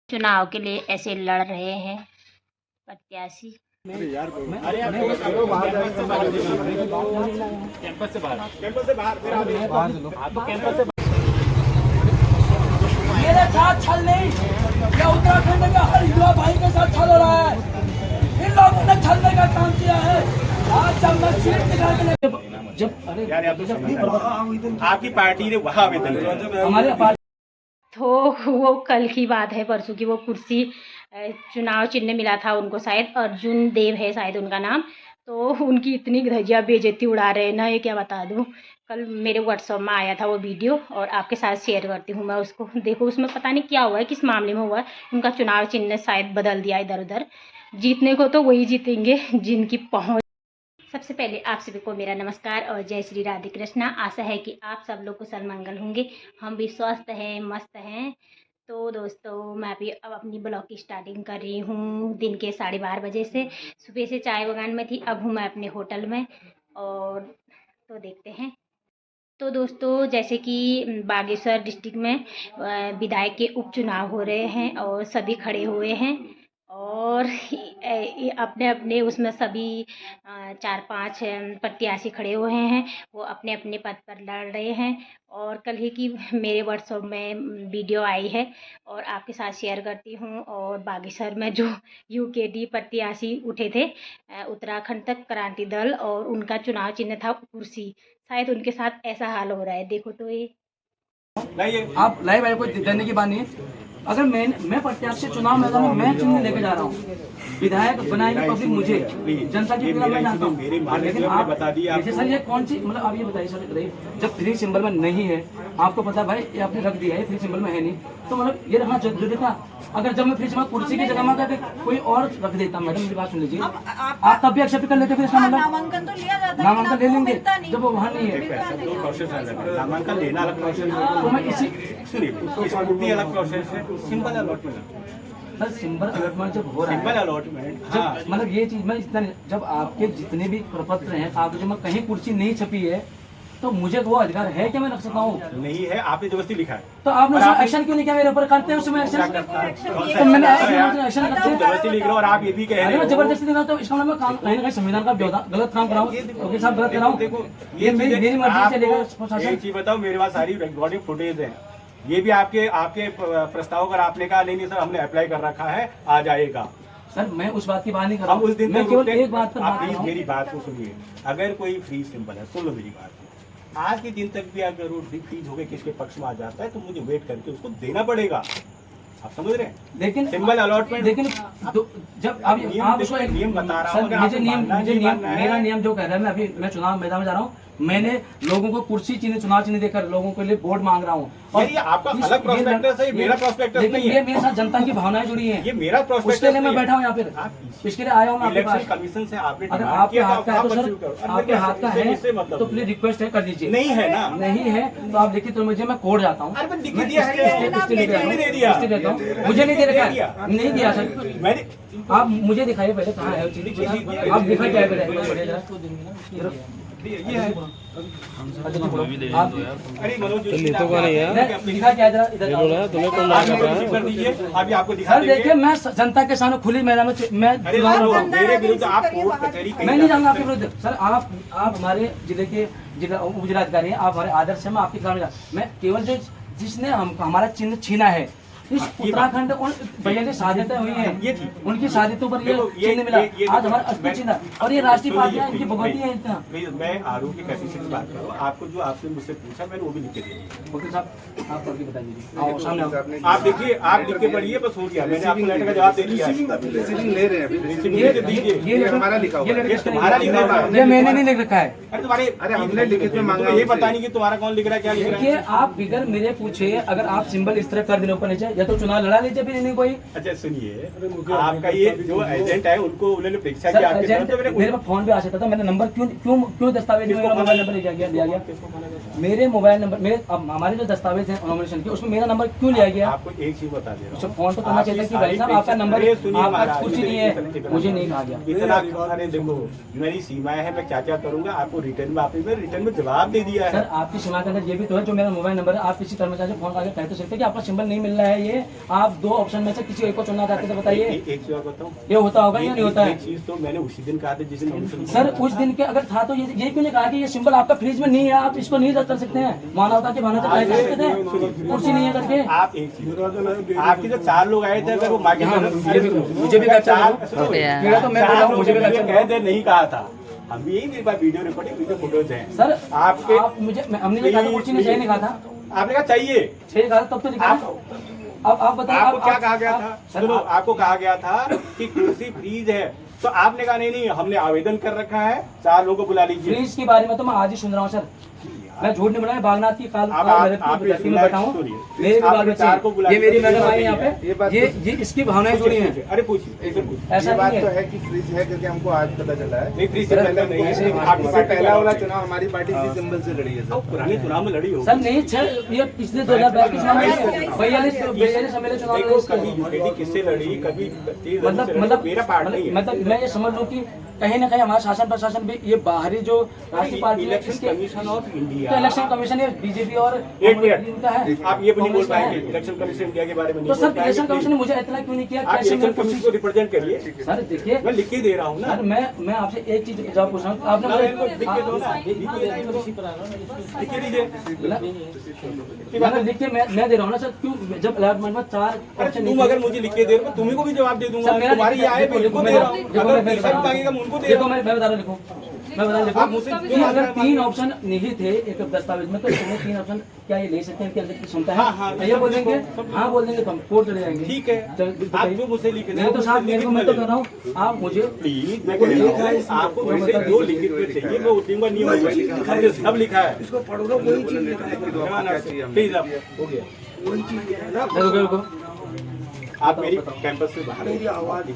चुनाव के लिए ऐसे लड़ रहे हैं प्रत्याशी। कैंपस से बाहर मेरे साथ छल नहीं, ये उत्तराखंड के हर युवा भाई के साथ छल हो रहा है। इन लोगों ने छलने का काम किया है। आज जब मैं सीट निकाल के आपकी पार्टी ने वहाँ आवेदन किया, हमारे पार्टी तो वो कल की बात है, परसों की। वो कुर्सी चुनाव चिन्ह मिला था उनको, शायद अर्जुन देव है शायद उनका नाम। तो उनकी इतनी धजिया बेइज्जती उड़ा रहे हैं ना, ये क्या बता दूँ। कल मेरे व्हाट्सएप में आया था वो वीडियो और आपके साथ शेयर करती हूँ मैं उसको। देखो उसमें पता नहीं क्या हुआ है, किस मामले में हुआ है। उनका चुनाव चिन्ह शायद बदल दिया इधर उधर। जीतने को तो वही जीतेंगे जिनकी पहुँच। सबसे पहले आप सभी को मेरा नमस्कार और जय श्री राधे कृष्णा। आशा है कि आप सब लोग कुशल मंगल होंगे। हम भी स्वस्थ हैं, मस्त हैं। तो दोस्तों मैं भी अब अपनी ब्लॉग की स्टार्टिंग कर रही हूँ दिन के 12:30 बजे से। सुबह से चाय बगान में थी, अब हूँ मैं अपने होटल में। और तो देखते हैं। तो दोस्तों जैसे कि बागेश्वर डिस्ट्रिक्ट में विधायक के उपचुनाव हो रहे हैं और सभी खड़े हुए हैं और अपने अपने उसमें सभी 4-5 प्रत्याशी खड़े हुए हैं। वो अपने अपने पद पर लड़ रहे हैं। और कल ही की मेरे व्हाट्सएप में वीडियो आई है और आपके साथ शेयर करती हूँ। और बागेश्वर में जो यूकेडी प्रत्याशी उठे थे उत्तराखंड तक क्रांति दल, और उनका चुनाव चिन्ह था कुर्सी। शायद उनके साथ ऐसा हाल हो रहा है। देखो तो ये आप लाइव आए, कोई देने की बात नहीं है। अगर मैं प्रत्याशी चुनाव मैदान में मैं चिन्ह लेके जा रहा हूँ, विधायक बनाएंगे पब्लिक मुझे, जनता की पीड़ा मैं जानता हूँ। लेकिन आप बता दिए सर, ये कौन सी मतलब आप ये बताइए सर, जब फ्री सिंबल में नहीं है, आपको पता भाई ये आपने रख दिया है, फ्री सिंबल में है नहीं, तो मतलब ये रखना जरूरी था। अगर जब मैं फ्री सिंबल कुर्सी की जगह में अगर कोई और रख देता, मैडम मेरी बात सुन लीजिए, आप तब भी एक्सेप्ट कर लेते फिर इसका मतलब नामांकन तो लिया जाता है, नामांकन ले लेंगे जब वो वहाँ नहीं है। दो प्रोसेस अलग है, नामांकन लेना अलग प्रोसेस तो मैं इसी है, अलग प्रोसेस है, simple allotment. Sir symbol allotment जब हो रहा है, सिंपल अलॉटमेंट, जब मतलब ये चीज मैं इतना, जब आपके जितने भी प्रपत्र हैं, आप जब कहीं कुर्सी नहीं छपी है तो मुझे वो अधिकार है कि मैं रख सकता हूँ? नहीं है, आपने जबरदस्ती लिखा है। तो आपने एक्शन क्यों नहीं किया मेरे ऊपर? करते हैं उसमें एक्शन, तो मैंने एक्शन करते हैं। जबरदस्ती लिख रहे हो और आप ये भी कह रहे हो जबरदस्ती देना, तो इसका मतलब मैं कहीं ना कहीं संविधान का गलत काम कराऊँ, वकील साहब गलत कराऊँ। देखो ये मेरी मर्जी चलेगा एक प्रशासन। चीज बताओ, मेरे पास सारी रिकॉर्डिंग फुटेज है। ये भी आपके प्रस्ताव कर आपने कहा नहीं सर हमने अप्लाई कर रखा है, आ जाएगा। सर मैं उस बात की बात नहीं कर रहा हम हूँ, उस दिन मैं केवल एक बात पर आप बात कर प्लीज रहा हूँ। मेरी बात को सुनिए। अगर कोई फ्री सिंबल है, सुन लो मेरी बात, आज के दिन तक भी अगर वो फ्रीज होकर किसके पक्ष में आ जाता है तो मुझे वेट करके उसको देना पड़ेगा। आप समझ रहे हैं? लेकिन सिंबल अलॉटमेंट, लेकिन जब आप उसको एक नियम बता रहा हूँ, मेरा नियम जो कह रहा है, मैं अभी मैं चुनाव मैदान में जा रहा हूँ, मैंने लोगों को कुर्सी चिन्ह, चुनाव चिन्ह देकर लोगों के लिए वोट मांग रहा हूँ। और ये आपका अलग प्रोस्पेक्टस है, मेरा प्रोस्पेक्टस नहीं है। ये मेरे साथ जनता की भावनाएं जुड़ी हैं, ये मेरा प्रोस्पेक्टस उसके लिए मैं बैठा हूँ यहाँ पे, आप इसके लिए आया हूँ मैं आपके इलेक्शन पास। कमीशन से आपने अगर डिमांड आपके किया हाथ का है तो आप सर, अचीव करो। आपके हाथ का है मतलब तो प्लीज रिक्वेस्ट है कर दीजिए। नहीं है ना, नहीं है तो आप देखिए, तो मुझे मैं कोर्ट जाता हूँ, अरे लिख मैं दिया है, दे दिया, मुझे नहीं दे रखा है, नहीं दिया सर मैंने। आप मुझे दिखाइए पहले कहाँ है वो चीज, आप दिखा क्या है ये है। आप अरे मनोज जोशी तो कौन है यार? दिखा क्या जरा इधर आओ। तुम्हें कौन ला कर रहा है? कर दीजिए, अभी आपको दिखा सर देंगे। देखिए, मैं जनता के सामने खुली मैदान में मैं अरे चुनाव लड़ रहा हूँ। मेरे विरुद्ध आप कोर्ट कचहरी कहीं मैं नहीं जा जाऊंगा आपके सकते विरुद्ध सर। आप हमारे जिले के जिलाधिकारी हैं, आप हमारे आदर्श हैं, मैं आपके खिलाफ मैं केवल जो जिसने हमारा चिन्ह छीना है, इस उत्तराखंड उन भैया की शादितें हुई हैं, ये थी। उनकी शादितों पर ये चिन्ह मिला, आज हमारा असली चिन्ह, और ये राष्ट्रीय पार्टियां इनकी भगवती है इतना। मैं आरोप की कैसी से बात कर रहा हूँ, आपको जो आपने मुझसे पूछा मैंने वो भी लिख के दिया। वकील साहब आप करके बता दीजिए, आओ सामने आओ। आप देखिए, आप लिख के पढ़िए, बस हो गया, मैंने आपको लेटर का जवाब दे दिया। रिसीविंग ले रहे हैं अभी। ये हमारा लिखा हुआ है। ये तुम्हारा लिखा हुआ है। ये मैंने नहीं लिख रखा है। अरे तुम्हारे, अरे हमने लिखित में मांगा, ये पता नहीं कि तुम्हारा कौन लिख रहा है, क्या लिख रहा है। देखिए आप बिगर मेरे पूछे, अगर आप सिंबल इस तरह कर देने ऊपर नीचे, या तो चुनाव लड़ा लीजिए फिर नहीं कोई। अच्छा सुनिए, आपका ये जो एजेंट है उनको उन्होंने परीक्षा की सर आपके एजेंट तरफ, तो मेरे पास फोन पे आ सकता था, मैंने नंबर क्यों दस्तावेज में मेरा मोबाइल नंबर लिया गया? मेरे मोबाइल नंबर, मेरे हमारे जो दस्तावेज हैं नॉमिनेशन के, उसमें मेरा नंबर क्यों लिया गया? आपको एक चीज बता दे रहा उससे हूँ, फोन तो करना चाहिए कि भाई साहब आपका नंबर, आपका कुछ नहीं है, मुझे नहीं कहा गया। इतना अरे देखो मेरी सीमाएं है, मैं क्या क्या करूंगा आपको रिटर्न में, आपने रिटर्न में जवाब दे दिया है। सर आपकी सीमा के अंदर ये भी तो है, जो मेरा मोबाइल नंबर है, आप किसी कर्मचारी से फोन करके कह तो सकते हैं कि आपका सिंबल नहीं मिल रहा है, बताइए, आप दो ऑप्शन में से किसी एक को चुनना चाहते थे, बताइए। एक चीज और बताऊं, ये होता होगा या नहीं होता है? एक चीज तो मैंने उसी दिन कहा था जिस दिन सर उस दिन के अगर था तो ये क्यों नहीं कहा कि ये सिंबल आपका फ्रिज में नहीं है, आप इसको नहीं रद्द कर सकते हैं? मानवता के भावना से ट्राई कर सकते थे, कुर्सी नहीं है करके। आप एक चीज, आपके जो 4 लोग आए थे, अगर वो मार्केट मुझे भी कीड़ा तो मैं बोल रहा हूँ, मुझे भी कह दे नहीं कहा था। हम भी यही मेरे पास वीडियो रिकॉर्डिंग, वीडियो फोटोज हैं सर। आपके। आप मुझे हमने नहीं कहा था कुर्सी नहीं चाहिए, नहीं कहा था। आपने कहा चाहिए, चाहिए कहा था तब तो नहीं कहा। अब आप बताइए, आपको क्या कहा गया था? सुनो, आपको कहा गया था कि कुर्सी फ्रीज है, तो आपने कहा नहीं नहीं, हमने आवेदन कर रखा है, 4 लोगों को बुला लीजिए। फ्रीज के बारे में तो मैं आज ही सुन रहा हूँ सर, मैं झूठ नहीं बनाया। बागनाथ की काल आप में बैठा हूँ, मेरे भी बाल बच्चे, ये मेरी मैडम आई यहाँ पे, ये इसकी भावनाएं जुड़ी हैं। अरे पूछिए, ऐसा ये बात नहीं तो है। है कि फ्रिज है, क्योंकि हमको आज पता चला है। नहीं, फ्रीज से पहले नहीं है, इससे पहला वाला चुनाव हमारी पार्टी इसी सिंबल से लड़ी है तो सर। पुराने चुनाव में लड़ी होगी। सर नहीं, ये पिछले 2022 के चुनाव में 42 सम्मेलन चुनाव देखो, में कभी यूकेडी किससे लड़ी, कभी मतलब मेरा पार्ट नहीं है। मतलब मैं ये समझ लूँ कि कहीं ना कहीं हमारा शासन प्रशासन भी ये बाहरी जो राष्ट्रीय पार्टी है, इलेक्शन कमीशन ऑफ तो इंडिया, इलेक्शन कमीशन ये बीजेपी और एक मिनट, इनका है। आप ये भी नहीं बोल कांग्रेस का है। पाएंगे इलेक्शन कमीशन इंडिया के बारे में नहीं तो बोल सर पाएंगे, इलेक्शन कमीशन ने please। मुझे इतना क्यों नहीं किया? आप कैसे इलेक्शन मैं कमीशन को रिप्रेजेंट करिए। सर देखिए, मैं लिख के दे रहा हूँ ना। सर मैं आपसे एक चीज जवाब पूछ रहा हूँ, आपने ना, मुझे- इनको लिख के दो ना, लिख के दीजिए। मैंने लिख के मैं दे रहा हूँ ना सर, क्यों जब अलॉटमेंट में 4 अरे ऑप्शन तुम अगर मुझे लिख के दे रहे हो, तो तुम्ही को भी जवाब दे दूंगा। सर मेरा तुम्हारी ये आए, मैं इनको दे रहा हूँ। अगर तीसरा मांगेगा, मैं उनको दे रहा देखो, हूँ। मैं बता रहा हूँ, लिखो, मैं बता रहा आप हूँ, मुझसे लिखो जो कि अगर मांगना है, 3 ऑप्शन नहीं थे एक दस्तावेज में, तो इसमें 3 ऑप्शन क्या ये ले सकते हैं? क्या क्षमता है? हाँ, ये बोल देंगे, हाँ बोल देंगे तो हम कोर्ट चले जाएंगे। ठीक है, आप जो मुझसे लिख रहे नहीं तो साहब मेरे को, मैं तो कर रहा हूँ, आप मुझे प्लीज, मैं कह रहा हूँ, आपको वैसे जो लिखित में चाहिए वो उठूंगा नहीं होगा, हमने सब लिखा है। इसको पढ़ोगे वही चीज लिखा है। प्लीज, आप हो गया। रुको रुको, आप मेरी कैंपस से बाहर आवाज,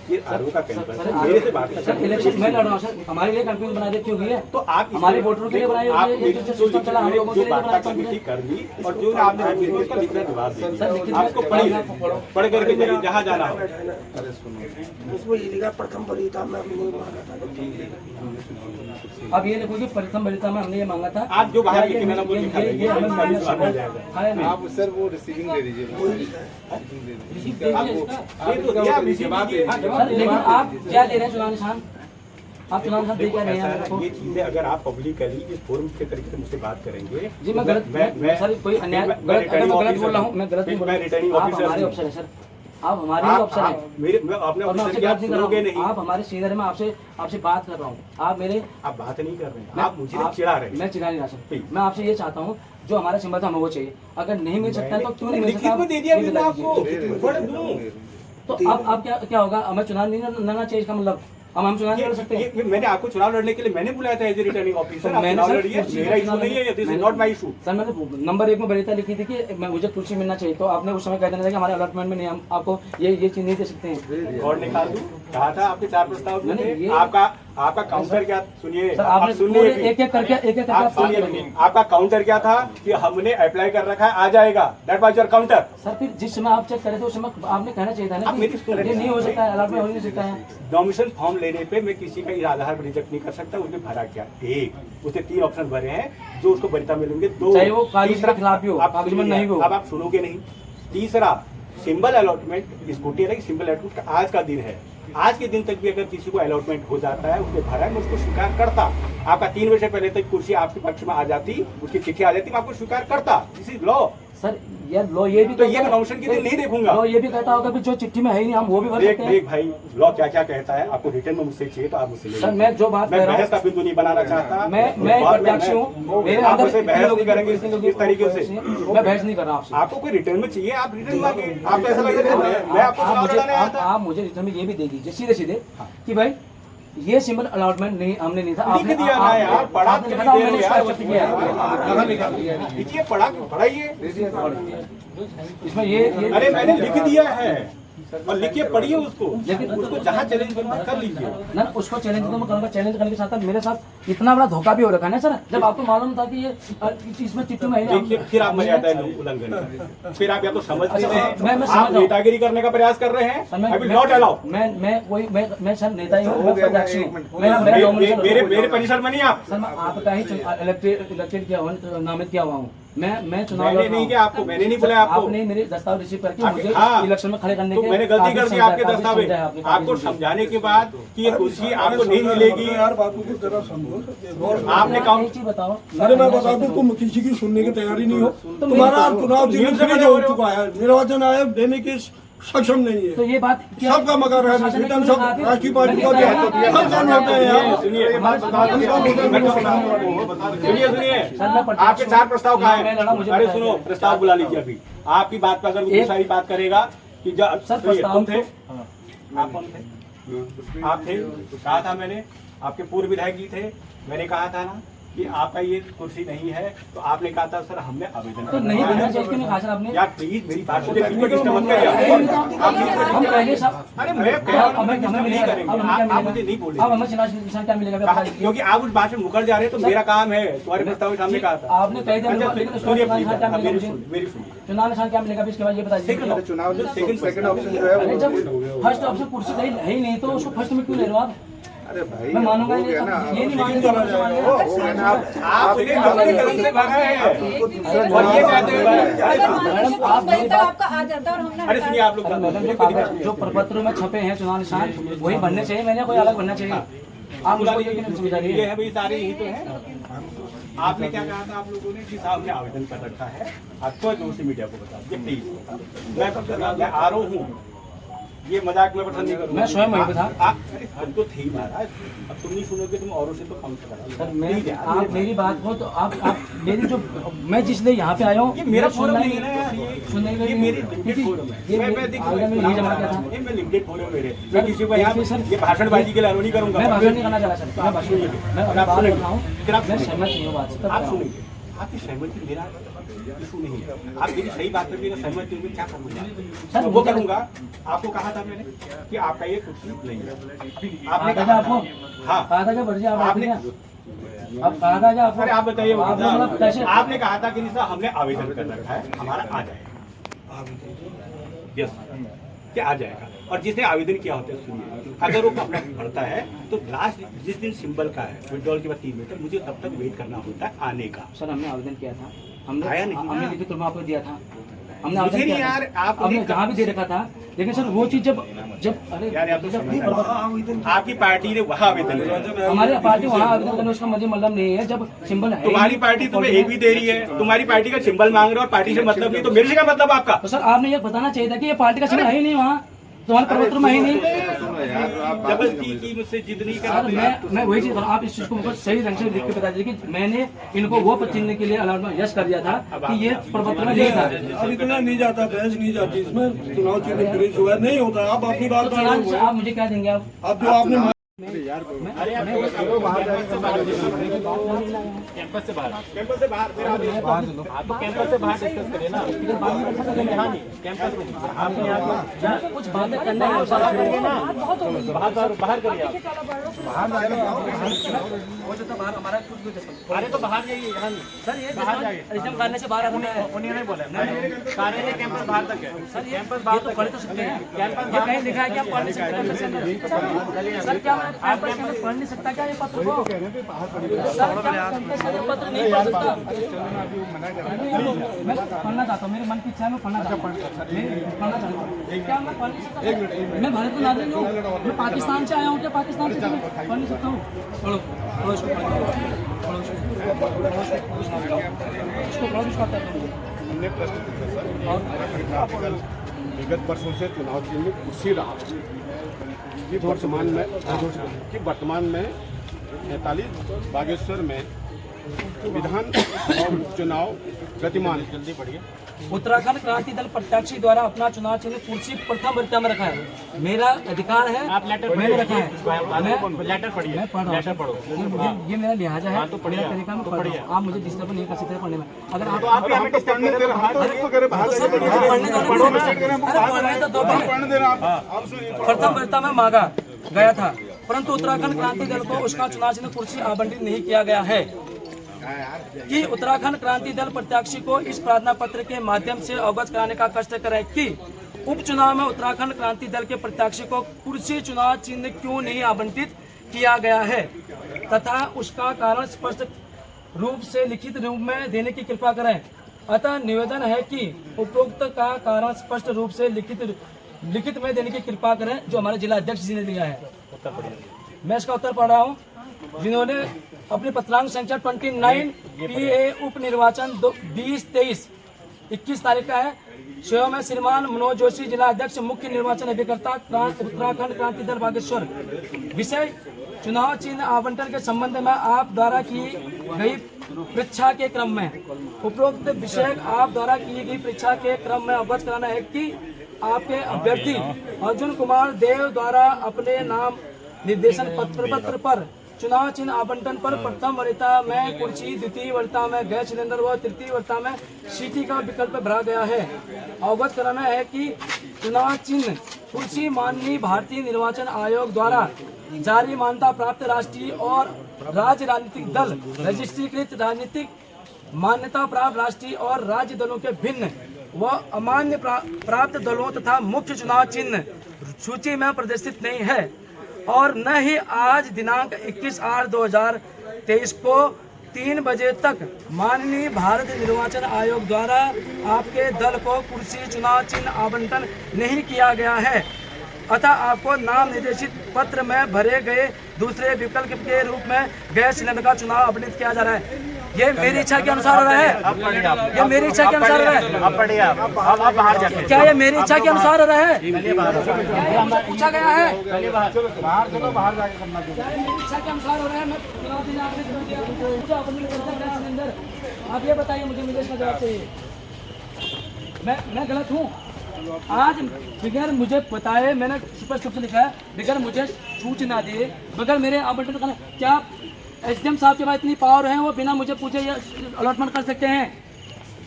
ये आरओ का कैंपस है, मेरे से बात सर इलेक्शन मैं लड़ रहा हूँ सर, हमारे लिए कंफ्यूज बना दी क्यों हुई है? तो आप हमारे वोटरों के लिए बनाई आप हुई है, ये जो सिस्टम चला हम लोगों के लिए वार्ता बनाया कमेटी कर ली, और जो आपने लिखित में उसका लिखना जवाब सर, दे लिखित दिया। में आपको पढ़ करके जाइए जहाँ जाना हो। उसमें ये लिखा प्रथम वरीयता में हमने नहीं मांगा था। अब ये देखो कि प्रथम वरीयता में हमने ये मांगा था। आप जो बाहर लिखे मैंने वो लिखा ये हमें है, मांगना मिल जाएगा। है नहीं। आप सर वो रिसीविंग दे दीजिए। रिसीप्ट दे दीजिए इसका। ये तो दिया, आप जवाब दे सर लेकिन आप क्या दे रहे हैं चुनाव निशान? आप चुनाव निशान दे क्या रहे हैं ऐसा आपको? है, ये चीजें अगर आप पब्लिकली इस फोरम के तरीके से मुझसे बात करेंगे, जी मैं गलत, सर कोई अन्याय मैं गलत, अगर रिटर्निंग मैं गलत ऑफिसर बोल रहा हूँ, मैं गलत नहीं बोल मैं रहा रिटर्निंग हूँ। आप ऑफिसर हमारे हूँ। ऑप्शन है सर, आप हमारे ही ऑप्शन है। मेरे मैं अपने और मैं ऑफिसर आपसे की बात आप नहीं कर रहा सुनोगे हूँ, नहीं। आप हमारे सीनियर में आपसे बात कर रहा हूँ। आप मेरे आप बात नहीं कर रहे हैं, आप मुझे चिढ़ा रहे हैं। मैं चिढ़ा नहीं रहा सर, ठीक। मैं आपसे ये चाहता हूँ जो हमारा सिंबल था हमें वो चाहिए। अगर नहीं मिल सकता है तो क्यों नहीं मिल सकता? लिखित में दे दिया ये मैंने बता आपको, दीजिए। पढ़ दूं। तो अब क्या होगा? हमें चुनाव नहीं लड़ना चाहिए, इसका मतलब हम चुनाव नहीं लड़ सकते? ये मैंने आपको चुनाव लड़ने के लिए मैंने बुलाया था एज ए रिटर्निंग ऑफिसर। तो आप मैंने चुनाव सर लड़िए, कुर्सी मेरा का इशू चुनाव नहीं है, दिस इज मैंने- नॉट माय इशू। सर मैंने नंबर 1 में वरीयता लिखी थी कि मुझे कुर्सी मिलना चाहिए, तो आपने उस समय कह देना था कि हमारे अलॉटमेंट में नहीं, हम आपको ये चीज नहीं दे सकते हैं। और निकाल दूं, कहा था आपके 4 प्रस्ताव में नहीं, थे। ये- आपका काउंटर क्या, सुनिए सर आप आपने सुनिए पूरे भी। एक एक करके आप बात सुनिए करेंगे। भी। आपका काउंटर क्या था कि हमने अप्लाई कर रखा है, आ जाएगा, that was your counter. Sir फिर जिस समय आप चेक करे थे उस समय आपने कहना चाहिए था ना आप मेरी कि सुन रहे ये हैं। नहीं हो सकता है, अलॉटमेंट हो नहीं सकता है। नॉमिनेशन फॉर्म लेने पे मैं किसी का इस आधार पर रिजेक्ट नहीं कर सकता। उसने भरा क्या, एक उसने 3 ऑप्शन भरे हैं जो उसको वरीयता मिलेंगे, 2 चाहे वो कागज के खिलाफ भी हो, आप कागज में सुनिए, नहीं हो। अब आप सुनोगे नहीं। तीसरा, सिंबल अलॉटमेंट, स्कूटी है कि सिंबल अलॉटमेंट का आज का दिन है। आज के दिन तक भी अगर किसी को अलॉटमेंट हो जाता है, उसने भरा है, मैं उसको स्वीकार करता। आपका 3 वर्ष पहले तक कुर्सी आपके पक्ष में आ जाती, उसकी चिट्ठी आ जाती, मैं आपको स्वीकार करता। This is law. सर यार लो ये भी तो ये नॉमिनेशन के दिन नहीं देखूंगा। लो ये भी कहता होगा कि जो चिट्ठी में है ही नहीं हम वो भी भर सकते हैं। देख भाई, लॉ क्या क्या कहता है, आपको रिटर्न में मुझसे चाहिए तो आप मुझसे ले सर लीजिए। मैं जो बात मैं कह रहा बहस का हूँ, बिंदु नहीं बनाना चाहता। मैं बाद में प्रत्याशी हूँ, मेरे आप अंदर मुझसे बहस नहीं करेंगे इस तरीके से। मैं बहस नहीं कर रहा आपसे। आपको कोई रिटर्न में चाहिए, आप रिटर्न मांगे। आपको ऐसा लग रहा है मैं आपको चुनाव लड़ाने आया था। आप मुझे रिटर्न में ये भी दे दीजिए सीधे सीधे कि भाई ये सिंबल अलॉटमेंट नहीं हमने नहीं था, लिख दिया ना यार, पढ़ा आपने तो लिखा था, नहीं मैंने दे इसको यार। एक्सेप्ट किया है। लिखिए, पढ़ाइए। इसमें ये अरे मैंने लिख दिया है, और लिखिए, पढ़िए उसको। लेकिन उसको जहाँ चैलेंज करना कर लीजिए ना उसको चैलेंज तो मैं करूंगा। चैलेंज करने के साथ साथ मेरे साथ इतना बड़ा धोखा भी हो रखा है ना सर, जब आपको मालूम था कि ये इसमें चिट्ठी में देखिए, फिर आप मर्यादा उल्लंघन कर रहे हैं। फिर आप या तो समझ नहीं रहे मैं हैं, समझ आप रहा हूं। नेतागिरी करने का प्रयास कर रहे हैं। I will not allow. मैं सर नेता ही हूँ, मैं प्रत्याशी हूँ। मेरे परिसर में नहीं आप। सर मैं आपका ही इलेक्टेड किया हुआ नामित किया हुआ हूँ। मैं चुनाव मैंने नहीं किया आपको, मैंने नहीं बोला आपको। आपने मेरे दस्तावेज रिसीव करके मुझे हाँ, इलेक्शन में खड़े करने तो के मैंने गलती कर दी आपके दस्तावेज। आपने आपको समझाने के बाद कि ये कुर्सी आपको नहीं मिलेगी, यार बाबू को जरा समझो। आपने कहा एक चीज बताओ, अरे मैं बता दूं तुम किसी की सुनने की तैयारी नहीं हो। तुम्हारा चुनाव नियम से जीवन हो चुका है, निर्वाचन आयोग देने की सक्षम नहीं तो है। ये बात सबका मगर है, रिटर्न सब राष्ट्रीय पार्टी का भी है। सब जान होते हैं यार। सुनिए, आपके 4 प्रस्ताव कहाँ हैं? अरे सुनो, प्रस्ताव बुला लीजिए अभी। आपकी बात पर अगर वो दूसरी बात करेगा कि कौन थे आप, कौन थे आप थे, कहा था मैंने, आपके पूर्व विधायक जी थे, मैंने कहा था ना कि आपका ये कुर्सी नहीं है, तो आपने कहा था सर हमने आवेदन तो नहीं देना चाहिए क्यों नहीं कहा सर आपने? यार प्लीज मेरी बात सुनिए, बीच में डिस्टर्ब मत करिए। हम पहले सब अरे मैं कह रहा हूं, डिस्टर्ब नहीं करेंगे, आप मुझे नहीं बोले। अब हमें चुनाव निशान क्या मिलेगा? क्योंकि आप उस बात में मुकर जा रहे हैं, तो मेरा काम है तुम्हारे प्रस्ताव के सामने कहा था। आपने कह दिया, लेकिन सुनिए चुनाव निशान क्या मिलेगा मेरी मुझे? सुनिए, चुनाव निशान क्या मिलेगा इसके बाद ये बताइए। चुनाव जो सेकंड ऑप्शन जो है अरे वो जब फर्स्ट ऑप्शन कुर्सी है ही नहीं तो उसको फर्स्ट में क्यों ले रहे हो आप? अरे भाई मैं मानूंगा हो ये गया ना, ये नहीं मानूंगा। हो गया ना, आप अपने कदम से भागा है और ये कहते हैं मैडम आप मेरी बात, आपका आ जाता और हमने अरे सुनिए आप लोग अरे मैडम जो कागज जो प्रपत्र में छपे हैं चुनाव निशान वही बनने चाहिए, मैंने कोई अलग बनना चाहिए। आप मुझको ये क्यों नहीं समझा रही ये है? है भाई, सारे यही तो है। आपने क्या कहा था आप लोगों ने कि साहब ने आवेदन कर रखा है, आपको जोर से मीडिया को बता दीजिए प्लीज। मैं आ रहा हूँ, ये मजाक में पसंद नहीं करूँगा। मैं स्वयं वहीं पे था। अरे हम तो थे ही महाराज, अब तुम नहीं सुनोगे, तुम औरों से तो कम से सर कम। मैं आप मेरी बात को तो आप मेरी जो मैं जिसलिए यहाँ पे आया हूँ ये मेरा मैं फोरम सुनना नहीं है ना यार, सुनने के ये लिए मेरी लिमिटेड फोरम है। ये मैं देखिए, आवेदन में यही जमा किया था। ये मैं लिमिटेड फोरम मेरे, मैं किसी को देखिए यहाँ सर, ये भाषणबाजी के लिए अलो नहीं करूँगा। मैं भाषण नहीं करना चाह रहा सर, मैं भाषण नहीं मैं आप अपनी बात सुनेंगे। कर रहा हूँ, फिर आप मैं सुनेंगे। सहमत नहीं हूँ बात से, तब आप कर रहा हूँ। सुनेंगे, आपकी सहमति मेरा इशू नहीं है। आप मेरी सही बात पर भी अगर सहमत नहीं होंगे, क्या करूँगा? सर, तो वो मुझे- करूँगा। आपको कहा था मैंने कि आपका ये कुर्सी नहीं है, आपने कहा था कहा आपको? हाँ, कहा था क्या भटजी आप आपने आप कहा था क्या आपको? अरे आप बताइए, आपने मतलब कैसे आपने कहा था कि नहीं साहब हमने आवेदन कर रखा है, हमारा आ जाएगा। यस, क्या आ जाएगा। और जिसने आवेदन किया होता है, सुनिए, अगर वो अपना भरता है तो लास्ट जिस दिन सिंबल का है विड्रॉल के बाद 3 मिनट तक मुझे तब तक वेट करना होता है आने का। सर हमने आवेदन किया था, आया नहीं हमने ना। लिखित रूप में आपको दिया था, हमने मुझे आवेदन नहीं किया यार, था, आप हमने नहीं- जहाँ भी दे रखा था, लेकिन सर वो चीज जब जब अरे यार आप तो जब समझ रहे हैं। आपकी पार्टी ने वहाँ आवेदन किया, हमारी पार्टी वहाँ आवेदन करने उसका मुझे मतलब नहीं है, जब सिंबल है तुम्हारी पार्टी तुम्हें एक भी दे रही है, तुम्हारी पार्टी का सिंबल मांग रहे हो और पार्टी से मतलब नहीं, तो मेरे से क्या मतलब आपका? तो सर आपने ये बताना चाहिए था कि ये पार्टी का सिंबल है ही नहीं वहाँ, तुम्हारे प्रपत्र में है ही नहीं। जबरदस्ती की मुझसे जिद नहीं सर करते। मैं वही चीज आप इस चीज को मुझको सही ढंग से लिख के बता दीजिए कि मैंने इनको वो चिन्ह के लिए अलॉटमेंट यस कर दिया था कि ये प्रपत्र में नहीं था। अब इतना नहीं जाता, बहस नहीं जाती इसमें। चुनाव चिन्ह फिनिश हुआ नहीं होता। आप अपनी बात तो कर चुनाव रहे से हो। आप मुझे क्या देंगे आप? अब जो आपने कैंपस से बाहर फिर आप तो कैंपस से बाहर डिस्कस करें ना। कैंपस में आपने यहाँ कुछ बातें करना है सर, बाहर करिए आप। अरे तो बाहर जाइए, यहाँ नहीं। सर ये रिजर्व करने से बाहर आना है। उन्हीं ने बोला कार्यालय कैंपस बाहर तक है। सर ये तो पढ़ तो सकते हैं, ये कहीं लिखा है कि आप पढ़ नहीं सकते। सर क्या मैं कैंपस के अंदर पढ़ नहीं सकता क्या ये पत्र को? सर क्या कैंपस के अंदर पत्र नहीं पढ़ सकता? मैं पढ़ना चाहता हूँ, मेरे मन की इच्छा है, मैं पढ़ना चाहता हूँ। क्या मैं पढ़ नहीं सकता? मैं भारत का नागरिक हूँ, मैं पाकिस्तान से आया हूँ, क्या पाकिस्तान से पढ़ नहीं सकता हूँ? पढ़ो पढ़ो इसको, पढ़ो इसको पढ़ो, इसको करता हूँ। हमने प्रश्न पूछा सर, विगत वर्षों से चुनाव चिन्ह कुर्सी रहा कि वर्तमान में 43 बागेश्वर में विधान और चुनाव गतिमान। जल्दी बढ़िए। उत्तराखंड क्रांति दल प्रत्याशी द्वारा अपना चुनाव चिन्ह कुर्सी प्रथम वृत्ता में रखा है। मेरा अधिकार है, आप लेटर मैंने रखा है। लेटर पढ़िए, मैं पढ़ रहा हूँ। लेटर पढ़ो। ये मेरा लिहाजा है, तो पढ़िए, मेरा तरीका मैं तो पढ़ रहा पढ़िए। हूँ। आप मुझे डिस्टर्ब नहीं कर सकते पढ़ने में। अगर आप आप भी हमें डिस्टर्ब नहीं दे रहे। प्रथम वृत्ता में मांगा गया था, परंतु उत्तराखंड क्रांति दल को उसका चुनाव चिन्ह कुर्सी आवंटित नहीं किया गया है कि उत्तराखंड क्रांति दल प्रत्याशी को इस प्रार्थना पत्र के माध्यम से अवगत कराने का कष्ट करें कि उपचुनाव में उत्तराखंड क्रांति दल के प्रत्याशी को कुर्सी चुनाव चिन्ह क्यों नहीं आवंटित किया गया है तथा उसका कारण स्पष्ट रूप से लिखित रूप में देने की कृपा करें। अतः निवेदन है कि उपरोक्त का कारण स्पष्ट रूप से लिखित में देने की कृपा करें, जो हमारे जिला अध्यक्ष जी ने दिया है। मैं इसका उत्तर पढ़ रहा हूँ। जिन्होंने अपनी पत्रांक संख्या 29 PA उप निर्वाचन 2023 21 तारीख का है। स्वयं में श्रीमान मनोज जोशी, जिला अध्यक्ष मुख्य निर्वाचन अभिकर्ता उत्तराखंड क्रांति दल बागेश्वर। विषय चुनाव चिन्ह आवंटन के संबंध में आप द्वारा की गई परीक्षा के क्रम में उपरोक्त विषय आप द्वारा की गई परीक्षा के क्रम में अवगत कराना है कि आपके अभ्यर्थी अर्जुन कुमार देव द्वारा अपने नाम निर्देशन पत्र पर चुनाव चिन्ह आवंटन पर प्रथम वरीयता में कुर्सी, द्वितीय वरीयता में गैस सिलेंडर व तृतीय वरीयता में सीटी का विकल्प भरा गया है। अवगत कराना है कि चुनाव चिन्ह कुर्सी माननीय भारतीय निर्वाचन आयोग द्वारा जारी मान्यता प्राप्त राष्ट्रीय और राज्य राजनीतिक दल रजिस्ट्रीकृत राजनीतिक मान्यता प्राप्त राष्ट्रीय और राज्य दलों के भिन्न व अमान्य प्राप्त दलों तथा मुख्य चुनाव चिन्ह सूची में प्रदर्शित नहीं है और न ही आज दिनांक 21/8/2023 को 3 बजे तक माननीय भारत निर्वाचन आयोग द्वारा आपके दल को कुर्सी चुनाव चिन्ह आवंटन नहीं किया गया है। अतः आपको नाम निर्देशित पत्र में भरे गए दूसरे विकल्प के रूप में गैस सिलेंडर का चुनाव आवंटित किया जा रहा है। ये मेरी इच्छा के अनुसार हो रहा है। ये मेरी इच्छा के अनुसार हो रहा है। क्या ये मेरी इच्छा के अनुसार हो रहा है? पूछा गया है। मेरी इच्छा के अनुसार हो रहा है। मैं चुनाव चिन्ह आवंटित सिलेंडर, आप ये बताइए मुझे इसका जवाब चाहिए। मैं गलत हूँ? आज बगैर मुझे बताए, मैंने स्पष्ट रूप से लिखा है, बगैर मुझे सूचना दिए, बगैर मेरे आवंटन करना, क्या एसडीएम साहब के पास इतनी पावर है वो बिना मुझे पूछे ये अलॉटमेंट कर सकते हैं?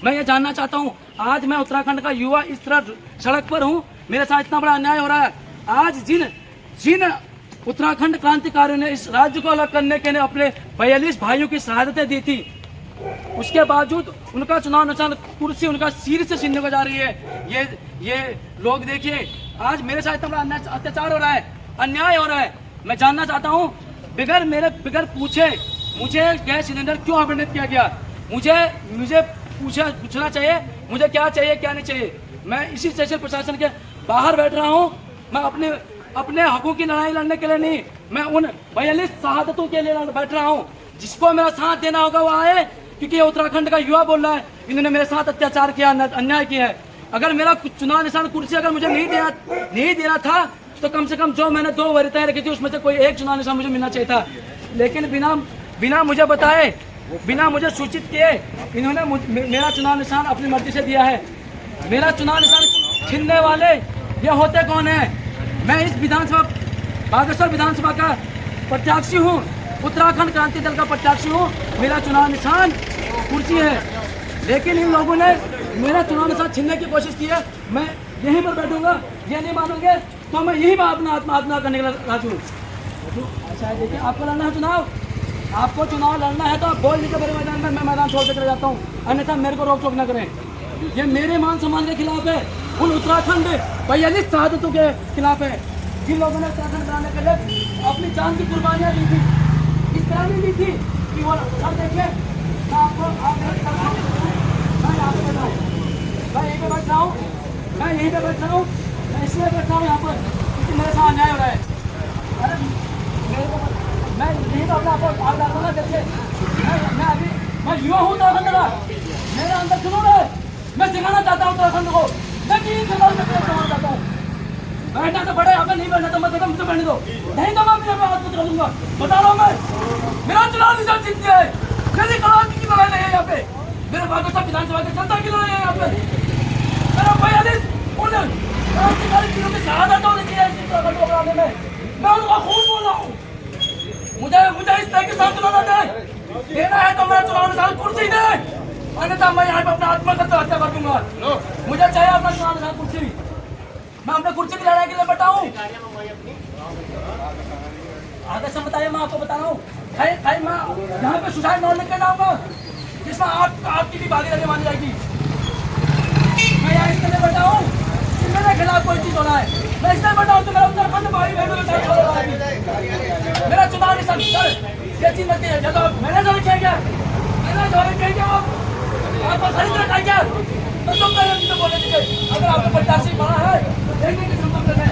मैं ये जानना चाहता हूँ। आज मैं उत्तराखंड का युवा इस तरह सड़क पर हूँ, मेरे साथ इतना बड़ा अन्याय हो रहा है। आज जिन उत्तराखंड क्रांतिकारियों ने इस राज्य को अलग करने के लिए अपने 42 भाइयों की शहादतें दी थी, उसके बावजूद उनका चुनाव निशान कुर्सी उनका सिर से छीनने को जा रही है। ये लोग देखिए, आज मेरे साथ इतना बड़ा अत्याचार हो रहा है, अन्याय हो रहा है। मैं जानना चाहता हूँ, बगैर पूछे मुझे गैस सिलेंडर क्यों आवंटित किया गया? मुझे पूछना चाहिए मुझे क्या चाहिए क्या नहीं चाहिए। मैं इसी स्टेशन प्रशासन के बाहर बैठ रहा हूँ। मैं अपने हकों की लड़ाई लड़ने के लिए नहीं, मैं उन 42 शहादतों के लिए बैठ रहा हूँ। जिसको मेरा साथ देना होगा वो आए, क्योंकि ये उत्तराखंड का युवा बोल रहा है, इन्होंने मेरे साथ अत्याचार किया, अन्याय किया है। अगर मेरा चुनाव निशान कुर्सी अगर मुझे नहीं देना था तो कम से कम जो मैंने 2 वरीयताएं रखी थी उसमें से कोई एक चुनाव निशान मुझे मिलना चाहिए था। लेकिन बिना मुझे बताए, बिना मुझे सूचित किए इन्होंने मेरा चुनाव निशान अपनी मर्जी से दिया है। मेरा चुनाव निशान छीनने वाले ये होते कौन है? मैं इस विधानसभा बागेश्वर विधानसभा का प्रत्याशी हूँ, उत्तराखंड क्रांति दल का प्रत्याशी हूँ। मेरा चुनाव निशान कुर्सी है, लेकिन इन लोगों ने मेरा चुनाव निशान छीनने की कोशिश की है। मैं यहीं पर बैठूंगा, ये नहीं मानोगे तो मैं यहीं पर अपना आत्महत्या करने के लिए राजू। अच्छा देखिए, आपको लड़ना है चुनाव, आपको चुनाव लड़ना है तो आप बोल दीजिए बड़े मैदान में, मैं मैदान छोड़ कर चले जाता हूँ, अन्यथा मेरे को रोक टोक न करें। ये मेरे मान सम्मान के खिलाफ है, उन उत्तराखंड 42 शहादतों के खिलाफ है, जिन लोगों ने उत्तराखंड बनाने के लिए अपनी जान की कुर्बानियाँ दी थी। इस तरह नहीं दी थी कि वो सर देखिए, मैं आपको मैं यहाँ पे बैठा हूँ, मैं यहीं पे बैठ रहा हूँ, मैं यहीं पे बैठ रहा हूँ, मैं इसलिए बैठ रहा हूँ यहाँ पर क्योंकि मेरे साथ अन्याय हो रहा है। अरे मैं यहीं पर अपना आपको आग डालता ना, देखिए मैं युवा हूँ उत्तराखंड का, मेरे अंदर जुनून है। मैं सिखाना चाहता हूँ उत्तराखंड को, मैं 3 साल में सिखाना चाहता हूँ। बैठना तो बड़ा, यहाँ पे नहीं बैठना तो मत मुझे बैठने दो, नहीं तो मैं अपने हाथ में दूंगा। बता रहा हूँ मैं, मेरा चुनाव निशान जीत गया है, मेरी क्रांति की लड़ाई नहीं है यहाँ पे, मेरे बागेश्वर विधानसभा की जनता की लड़ाई है यहाँ पे। मेरा 42 उन क्रांतिकारी चीजों की शहादत होने की है इस उत्तराखंड को बनाने में, मैं उनका खून बोल रहा हूँ। मुझे इस तरह के साथ चुनाव देना है तो मेरा चुनाव निशान कुर्सी दे, अन्यथा मैं यहाँ पे अपना आत्महत्या कर दूंगा। मुझे चाहिए अपना चुनाव निशान कुर्सी, मैं अपने कुर्सी की लड़ाई के लिए बैठा हूँ। आगे से बताइए, मैं आपको बता रहा हूँ, मैं यहाँ पे सुसाइड नोट लिख के जाऊंगा जिसमें आपकी भी भागीदारी मानी जाएगी। मैं यहाँ इसलिए बैठा हूँ कि मेरे खिलाफ कोई चीज हो रहा है, मैं इसलिए बैठा हूँ तो मेरा उत्तराखंड भाई बहनों के साथ हो रहा है। मेरा चुनाव निशान ये चीज लगती है, मैंने जो लिखेगा आप आपको खरीद रखा है क्या? तो तुम तो बोले थे अगर आपका प्रत्याशी बड़ा है देखने के संबंध में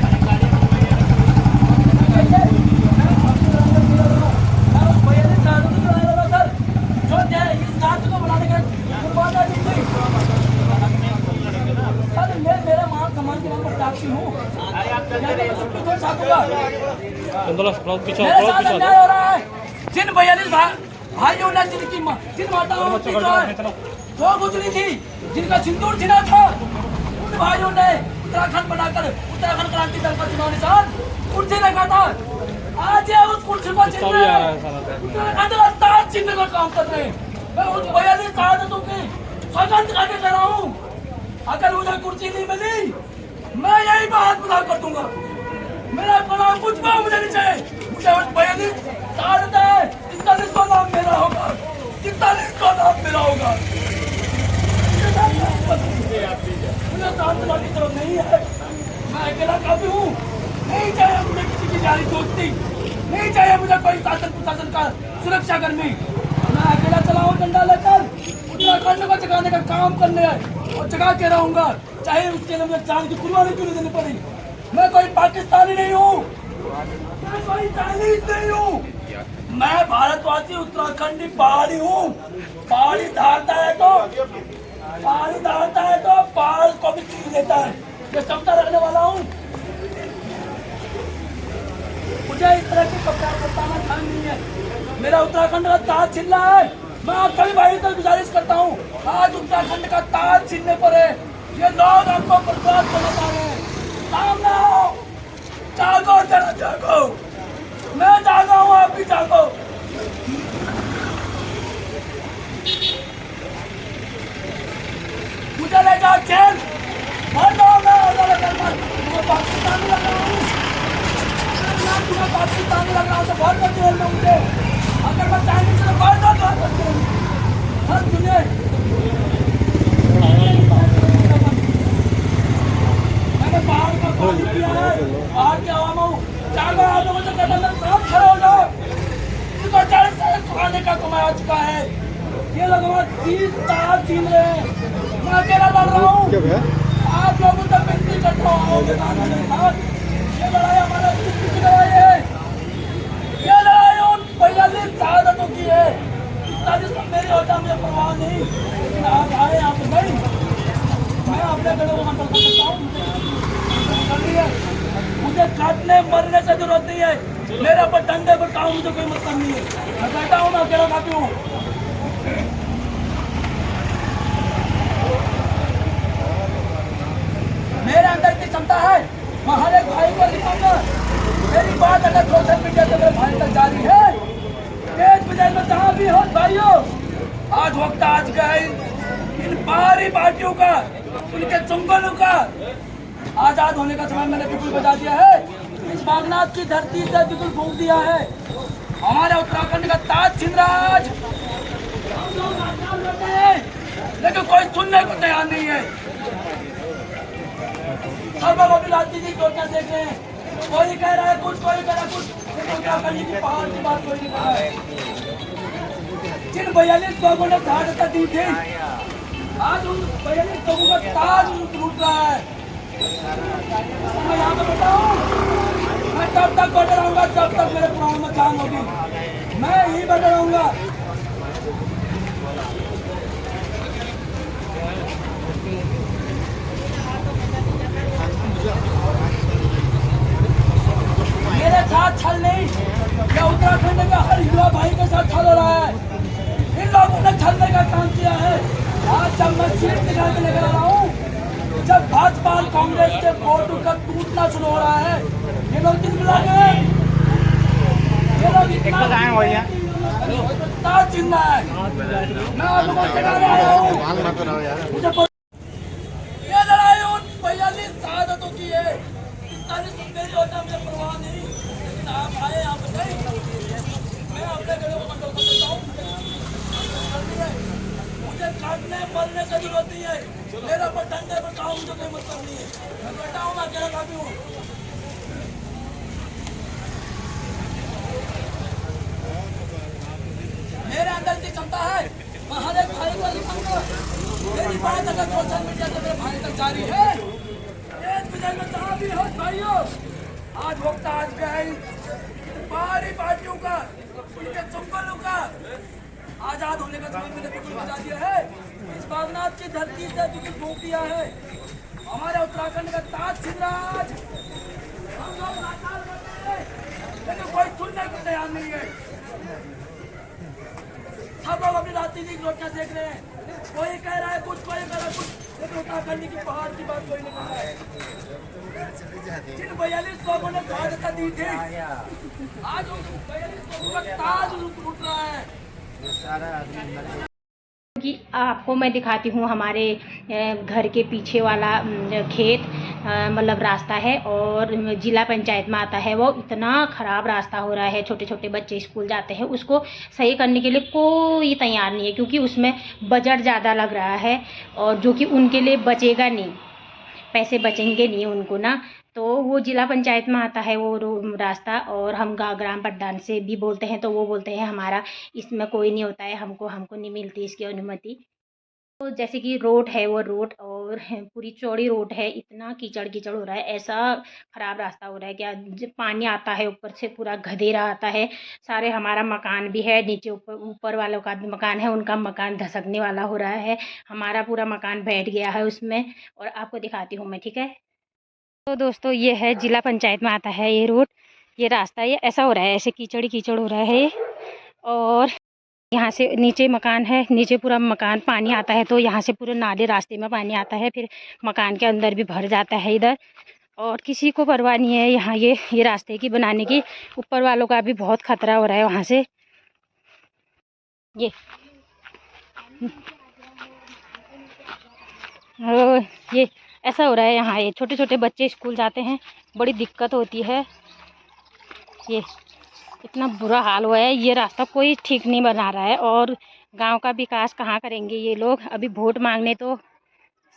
मेरा मान सम्मान के नाम पर प्रत्याशी हूँ। मेरे साथ अन्याय हो रहा है। जिन 42 भाइयों ने जिन माताओं की जो गुजरी थी, जिनका सिंदूर छिना था, उन भाइयों ने उत्तराखंड बनाकर उत्तराखंड क्रांति दल का चुनाव निशान कुर्सी रखा था। आज ये उस कुर्सी को छीन रहे हैं, उत्तराखंड का ताज छीनने का काम कर रहे हैं। मैं उन 42 शहादतों की सौगंध खाके कह रहा हूँ, अगर मुझे कुर्सी नहीं मिली मैं यही बात बता कर दूंगा। मेरा बना कुछ भी मुझे नहीं चाहिए। मुझे 42 शहादत है, 41 का नाम मेरा होगा, 41 का नाम मेरा होगा। मुझे सांत्वना की तरफ नहीं है, मैं अकेला काफी हूँ। नहीं चाहिए मुझे किसी की जारी दोस्ती, नहीं चाहिए मुझे कोई शासन प्रशासन का सुरक्षा कर्मी। मैं अकेला चला हूँ डंडा लेकर उत्तराखंड को जगाने का काम करने और जगा के रहूंगा, चाहे उसके लिए मुझे जान की कुर्बानी क्यों नहीं देनी पड़ी। मैं कोई पाकिस्तानी नहीं हूँ, मैं कोई चाइनीज नहीं हूँ, मैं भारतवासी उत्तराखंडी पहाड़ी हूँ। पहाड़ी धारता है तो पहाड़ को भी चीज देता है, ये क्षमता रखने वाला हूँ। मुझे इस तरह की बताना ध्यान नहीं है। मेरा उत्तराखंड का ताज छिन रहा है। मैं आप सभी भाई से गुजारिश करता हूँ, आज उत्तराखंड का ताज छीनने पर है। ये लोग आपको बर्बाद करना चाह रहे हैं। सामने आओ, जागो, जरा जागो। मैं जागा हूँ, आप भी जागो। मुझे ले जाओ जेल, भर दो। मैं पाकिस्तानी लग रहा हूँ, तुम्हें पाकिस्तानी लग रहा हूँ तो भर दो जेल में मुझे। अगर मैं चाइनीज तो भर दो हर सुनिए। मैंने पहाड़ का पानी पिया है, पहाड़ के हवा में हूँ। जागो, आप लोगों से कहता मैं साथ खड़े हो जाओ। इनको 40 साल चुकाने का समय आ चुका है। ये लोग हमारे 30 साल छीन रहे हैं, मैं अकेला लड़ रहा हूँ। आप लोगों से विनती करता हूँ, आओ मैदान में साथ। ये लड़ाई हमारा की लड़ाई है, ये लड़ाई उन 42 शहादतों की है। मेरी होता मुझे परवाह नहीं, लेकिन आप आए आप नहीं। मैं अपने गलों को कंट्रोल कर सकता हूँ, मुझे काटने मरने से जरूरत नहीं है। मेरे ऊपर डंडे पर काम मुझे कोई मतलब नहीं है। मैं कहता हूँ, मैं अकेला काफी हूँ। मेरे अंदर की क्षमता है, मैं हर एक भाई को लिखूंगा। मेरी बात अगर सोशल मीडिया से मेरे भाई तक जारी है, देश विदेश में जहाँ भी हो भाइयों, आज वक्त आज का है इन बाहरी पार्टियों का, उनके चुंगलों का आजाद होने का समय मैंने बिल्कुल बजा दिया है। इस बागनाथ की धरती से बिल्कुल फूंक दिया है। हमारे उत्तराखंड का ताज छिन रहा है आज। हम लोग आजाद रहते हैं, लेकिन कोई सुनने को तैयार नहीं है। सब लोग अपनी राजनीति की चोटियां देख रहे हैं। कोई कह रहा है कुछ, कोई कह रहा है कुछ। उत्तराखंड की पहाड़ की बात कोई नहीं कर रहा है। जिन 42 लोगों ने शहादत दी थी, आज उन 42 लोगों का ताज टूट रहा है। मैं यहाँ पे बताऊँ, मैं तब तक बैठा रहूंगा जब तक मेरे प्राण में जान होगी। मैं यही बैठा रहूंगा। मेरे साथ छल नहीं, क्या उत्तराखंड का हर युवा भाई के साथ छल हो रहा है। इन लोगों ने छलने का काम किया है। आज जब मैं सीट निकाल के लेकर आ रहा हूँ, जब भाजपा और कांग्रेस के वोट का टूटना शुरू हो रहा है, ये लोग किस मिला गए? ये लोग इतना ताज चिन्ह है। मैं आप लोगों से कह रहा हूँ, मुझे ये लड़ाई उन 42 शहादतों की है। मेरी होता मुझे परवाह नहीं, लेकिन आप आए आप नहीं। मैं अपने गलों को कंट्रोल कर सकता हूँ, मुझे काटने मरने से जरूरत नहीं है। मेरे ऊपर डंडे पर काम मुझे कोई मतलब नहीं है। मैं बैठा हूँ, मैं अकेला काफी हूँ। मेरे अंदर की क्षमता है, मैं हर एक भाई को लिखूंगा। मेरी बात अगर सोशल मीडिया से मेरे भाई तक जारी है, देश विदेश में जहाँ भी हो भाइयों, आज वक्त आज गया बाहरी पार्टियों का, उनके चुंगलों का आजाद होने का समय मैंने बिल्कुल बता दिया है। इस बागनाथ की धरती से बिल्कुल फूंक दिया है। हमारे उत्तराखंड का ताज छिन रहा आज। हम लोग लाचार करते हैं, लेकिन कोई सुनने को तैयार नहीं है। सब लोग अपनी राजनीतिक रोटियां देख रहे हैं, कोई कह रहा है कुछ, कोई कह रहा है कुछ, लेकिन उत्तराखंड की पहाड़ की बात कोई नहीं कर रहा है। जिन 42 लोगों ने स्वागत दी थी, आज उन 42 लोगों का ताज उठ रहा है। कि आपको मैं दिखाती हूँ हमारे घर के पीछे वाला खेत, मतलब रास्ता है और ज़िला पंचायत में आता है। वो इतना ख़राब रास्ता हो रहा है, छोटे छोटे बच्चे स्कूल जाते हैं, उसको सही करने के लिए कोई तैयार नहीं है, क्योंकि उसमें बजट ज़्यादा लग रहा है और जो कि उनके लिए बचेगा नहीं, पैसे बचेंगे नहीं उनको ना। तो वो ज़िला पंचायत में आता है वो रास्ता, और हम ग्राम प्रधान से भी बोलते हैं तो वो बोलते हैं हमारा इसमें कोई नहीं होता है, हमको नहीं मिलती इसकी अनुमति। तो जैसे कि रोड है, वो रोड और पूरी चौड़ी रोड है, इतना कीचड़ कीचड़ हो रहा है, ऐसा ख़राब रास्ता हो रहा है क्या, जब पानी आता है ऊपर से पूरा गधेरा आता है सारे। हमारा मकान भी है नीचे, ऊपर वालों का भी मकान है, उनका मकान धसकने वाला हो रहा है, हमारा पूरा मकान बैठ गया है उसमें। और आपको दिखाती हूँ मैं, ठीक है। तो दोस्तों ये है ज़िला पंचायत में आता है ये रोड, ये रास्ता, ये ऐसा हो रहा है, ऐसे कीचड़ ही कीचड़ हो रहा है। और यहाँ से नीचे मकान है, नीचे पूरा मकान, पानी आता है तो यहाँ से पूरे नाले रास्ते में पानी आता है, फिर मकान के अंदर भी भर जाता है इधर, और किसी को परवाह नहीं है यहाँ ये रास्ते की बनाने की। ऊपर वालों का भी बहुत खतरा हो रहा है वहाँ से। ये ऐसा हो रहा है यहाँ, ये छोटे छोटे बच्चे स्कूल जाते हैं, बड़ी दिक्कत होती है। ये इतना बुरा हाल हुआ है, ये रास्ता कोई ठीक नहीं बना रहा है। और गांव का विकास कहाँ करेंगे ये लोग। अभी वोट मांगने तो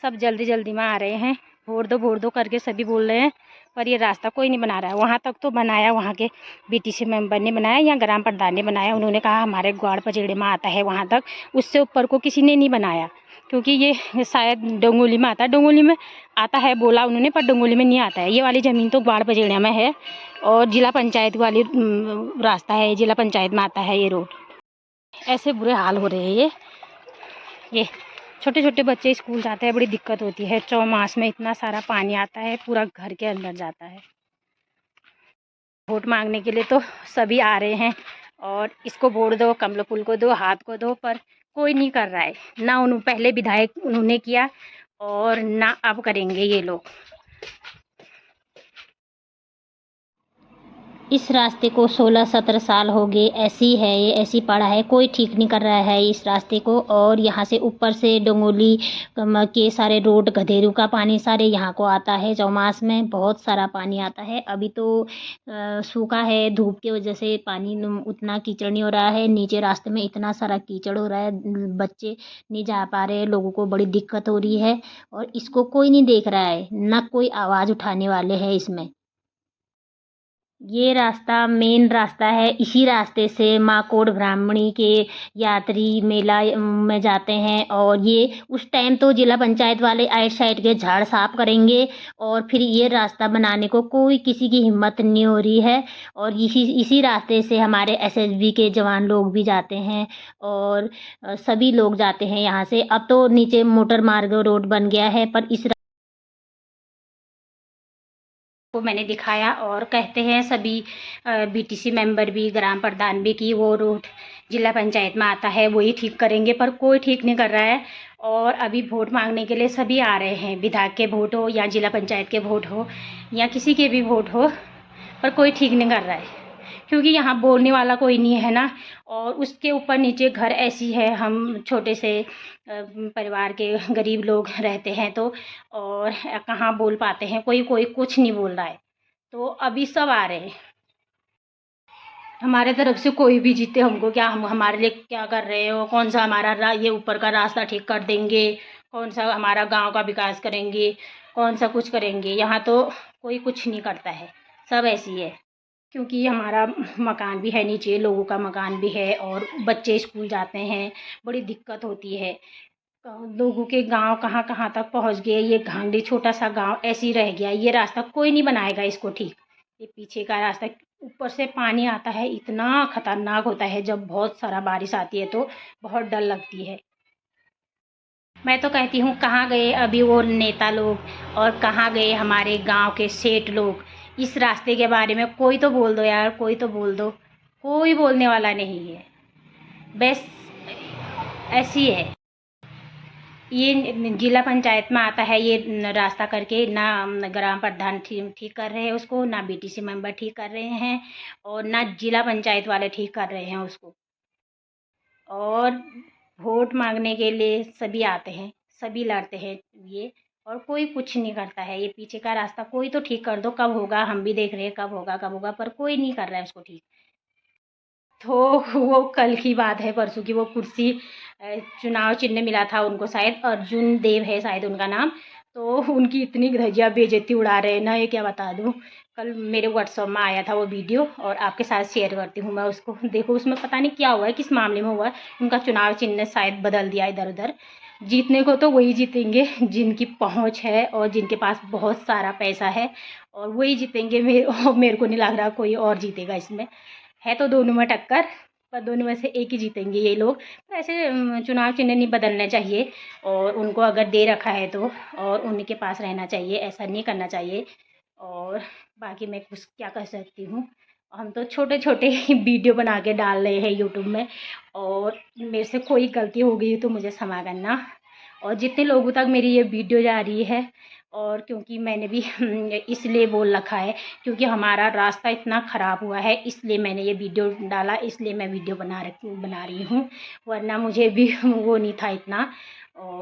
सब जल्दी जल्दी में आ रहे हैं, वोट दो करके सभी बोल रहे हैं, पर ये रास्ता कोई नहीं बना रहा है। वहाँ तक तो बनाया, वहाँ के बीटीसी मेंबर ने बनाया या ग्राम प्रधान ने बनाया, उन्होंने कहा हमारे ग्वाड़ पचेड़े में आता है वहाँ तक, उससे ऊपर को किसी ने नहीं बनाया, क्योंकि ये शायद डोंगोली में आता है, डोंगोली में आता है बोला उन्होंने, पर डोंगोली में नहीं आता है। ये वाली ज़मीन तो ग्वाड़ पचेड़िया में है और ज़िला पंचायत वाली रास्ता है, ज़िला पंचायत में आता है ये रोड। ऐसे बुरे हाल हो रहे हैं ये छोटे छोटे बच्चे स्कूल जाते हैं, बड़ी दिक्कत होती है। चौमास में इतना सारा पानी आता है, पूरा घर के अंदर जाता है। वोट मांगने के लिए तो सभी आ रहे हैं, और इसको वोट दो, कमल फूल को दो, हाथ को दो, पर कोई नहीं कर रहा है ना। पहले विधायक उन्होंने किया और ना अब करेंगे ये लोग। इस रास्ते को 16-17 साल हो गए, ऐसी है ये, ऐसी पड़ा है, कोई ठीक नहीं कर रहा है इस रास्ते को। और यहाँ से ऊपर से डोंगोली के सारे रोड, गधेरू का पानी सारे यहाँ को आता है। चौमास में बहुत सारा पानी आता है। अभी तो सूखा है, धूप की वजह से पानी उतना कीचड़ नहीं हो रहा है। नीचे रास्ते में इतना सारा कीचड़ हो रहा है, बच्चे नहीं जा पा रहे, लोगों को बड़ी दिक्कत हो रही है, और इसको कोई नहीं देख रहा है, ना कोई आवाज़ उठाने वाले हैं इसमें। ये रास्ता मेन रास्ता है, इसी रास्ते से माँ कोट ब्राह्मणी के यात्री मेला में जाते हैं। और ये उस टाइम तो जिला पंचायत वाले आइट साइड के झाड़ साफ करेंगे, और फिर ये रास्ता बनाने को कोई किसी की हिम्मत नहीं हो रही है। और इसी रास्ते से हमारे एसएसबी के जवान लोग भी जाते हैं, और सभी लोग जाते हैं यहाँ से। अब तो नीचे मोटर मार्ग रोड बन गया है, पर इस को मैंने दिखाया, और कहते हैं सभी बीटीसी मेंबर भी, ग्राम प्रधान भी, कि वो रोड जिला पंचायत में आता है वही ठीक करेंगे, पर कोई ठीक नहीं कर रहा है। और अभी वोट मांगने के लिए सभी आ रहे हैं, विधायक के वोट हो या जिला पंचायत के वोट हो या किसी के भी वोट हो, पर कोई ठीक नहीं कर रहा है, क्योंकि यहाँ बोलने वाला कोई नहीं है ना। और उसके ऊपर नीचे घर ऐसी है, हम छोटे से परिवार के गरीब लोग रहते हैं, तो और कहाँ बोल पाते हैं, कोई कुछ नहीं बोल रहा है। तो अभी सब आ रहे हैं, हमारे तरफ से कोई भी जीते हमको क्या, हम हमारे लिए क्या कर रहे हो, कौन सा हमारा ये ऊपर का रास्ता ठीक कर देंगे, कौन सा हमारा गांव का विकास करेंगे, कौन सा कुछ करेंगे। यहाँ तो कोई कुछ नहीं करता है, सब ऐसी है। क्योंकि हमारा मकान भी है नीचे, लोगों का मकान भी है, और बच्चे स्कूल जाते हैं, बड़ी दिक्कत होती है। लोगों के गांव कहाँ कहाँ तक पहुंच गए। ये घांगड़ी छोटा सा गांव ऐसे ही रह गया। ये रास्ता कोई नहीं बनाएगा इसको ठीक। ये पीछे का रास्ता, ऊपर से पानी आता है, इतना खतरनाक होता है जब बहुत सारा बारिश आती है तो बहुत डर लगती है। मैं तो कहती हूँ कहाँ गए अभी वो नेता लोग और कहाँ गए हमारे गांव के सेठ लोग। इस रास्ते के बारे में कोई तो बोल दो यार, कोई तो बोल दो। कोई बोलने वाला नहीं है, बस ऐसी है। ये जिला पंचायत में आता है, ये रास्ता करके ना ग्राम प्रधान ठीक कर रहे हैं उसको, ना बीटीसी मेंबर ठीक कर रहे हैं और ना जिला पंचायत वाले ठीक कर रहे हैं उसको। और वोट मांगने के लिए सभी आते हैं, सभी लड़ते हैं ये, और कोई कुछ नहीं करता है। ये पीछे का रास्ता कोई तो ठीक कर दो। कब होगा हम भी देख रहे हैं, कब होगा, पर कोई नहीं कर रहा है उसको ठीक। तो वो कल की बात है, परसों की। वो कुर्सी चुनाव चिन्ह मिला था उनको, शायद अर्जुन देव है शायद उनका नाम। तो उनकी इतनी धजिया बेइज्जती उड़ा रहे हैं ना, ये क्या बता दूँ। कल मेरे व्हाट्सएप में आया था वो वीडियो और आपके साथ शेयर करती हूँ मैं उसको। देखो उसमें पता नहीं क्या हुआ है, किस मामले में हुआ है। उनका चुनाव चिन्ह शायद बदल दिया इधर उधर। जीतने को तो वही जीतेंगे जिनकी पहुँच है और जिनके पास बहुत सारा पैसा है, और वही जीतेंगे। मेरे को नहीं लग रहा कोई और जीतेगा इसमें। है तो दोनों में टक्कर, पर दोनों में से एक ही जीतेंगे ये लोग। तो ऐसे चुनाव चिन्ह नहीं बदलने चाहिए, और उनको अगर दे रखा है तो और उनके पास रहना चाहिए, ऐसा नहीं करना चाहिए। और बाकी मैं कुछ क्या कर सकती हूँ। हम तो छोटे छोटे वीडियो बना के डाल रहे हैं यूट्यूब में, और मेरे से कोई गलती हो गई तो मुझे क्षमा करना। और जितने लोगों तक मेरी ये वीडियो जा रही है, और क्योंकि मैंने भी इसलिए बोल रखा है क्योंकि हमारा रास्ता इतना ख़राब हुआ है, इसलिए मैंने ये वीडियो डाला, इसलिए मैं वीडियो बना रही हूँ। वरना मुझे भी वो नहीं था इतना। और